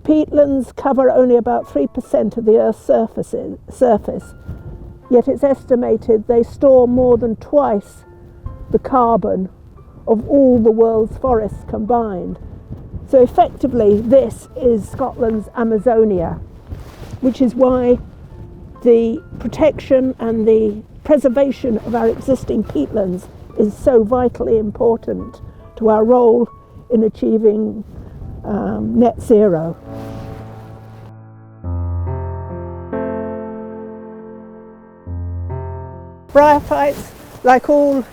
Peatlands cover only about 3% of the Earth's surface, yet it's estimated they store more than twice the carbon of all the world's forests combined. So effectively, this is Scotland's Amazonia, which is why the protection and the preservation of our existing peatlands is so vitally important to our role in achieving net zero. Bryophytes, like all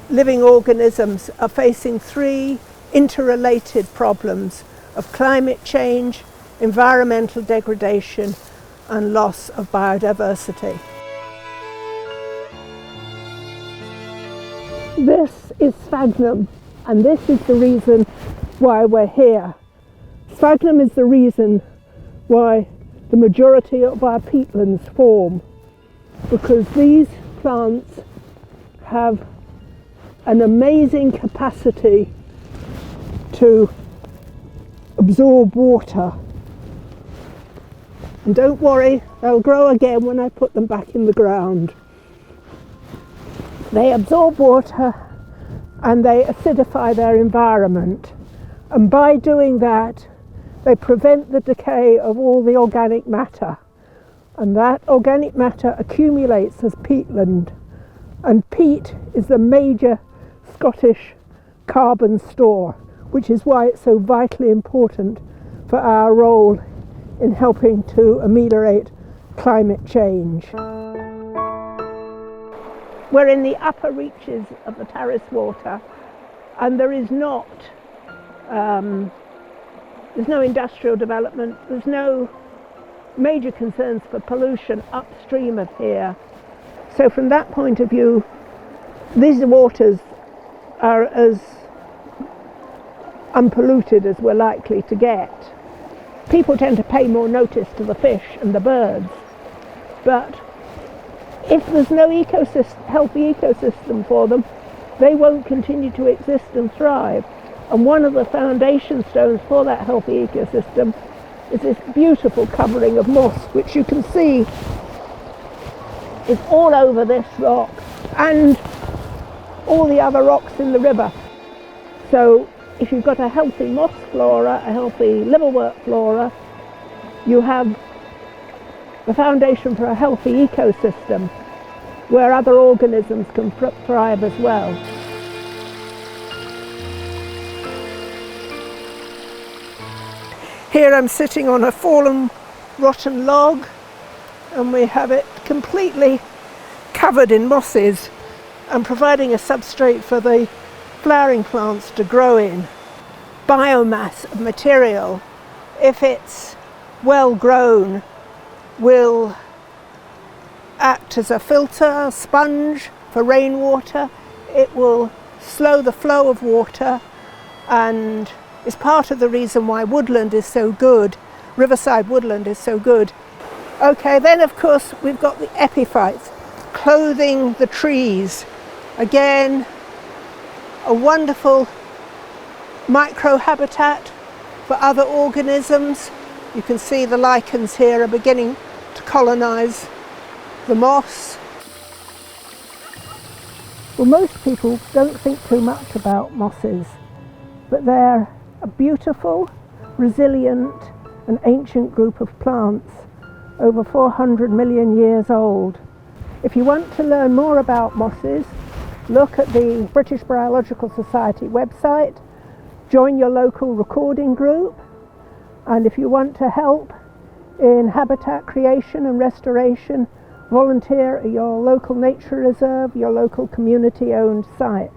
living organisms, are facing three interrelated problems of climate change, environmental degradation, and loss of biodiversity. This is sphagnum, and this is the reason why we're here. Sphagnum is the reason why the majority of our peatlands form, because these plants have an amazing capacity to absorb water. And don't worry, they'll grow again when I put them back in the ground. They absorb water and they acidify their environment. And by doing that, they prevent the decay of all the organic matter. And that organic matter accumulates as peatland. And peat is the major Scottish carbon store, which is why it's so vitally important for our role in helping to ameliorate climate change. We're in the upper reaches of the Tarras water, and there is not, there's no industrial development, there's no major concerns for pollution upstream of here. So from that point of view, these waters are as unpolluted as we're likely to get. People tend to pay more notice to the fish and the birds, but if there's no healthy ecosystem for them, they won't continue to exist and thrive. And one of the foundation stones for that healthy ecosystem is this beautiful covering of moss, which you can see is all over this rock and all the other rocks in the river. So if you've got a healthy moss flora, a healthy liverwort flora, you have the foundation for a healthy ecosystem where other organisms can thrive as well. Here I'm sitting on a fallen, rotten log, and we have it completely covered in mosses and providing a substrate for the flowering plants to grow in. Biomass of material, if it's well grown, will act as a filter, a sponge for rainwater. It will slow the flow of water and is part of the reason why woodland is so good, riverside woodland is so good. Okay, then of course we've got the epiphytes clothing the trees. Again, a wonderful microhabitat for other organisms. You can see the lichens here are beginning to colonize the moss. Well, most people don't think too much about mosses, but they're a beautiful, resilient and ancient group of plants, over 400 million years old. If you want to learn more about mosses, look at the British Biological Society website, join your local recording group, and if you want to help in habitat creation and restoration, volunteer at your local nature reserve, your local community-owned site.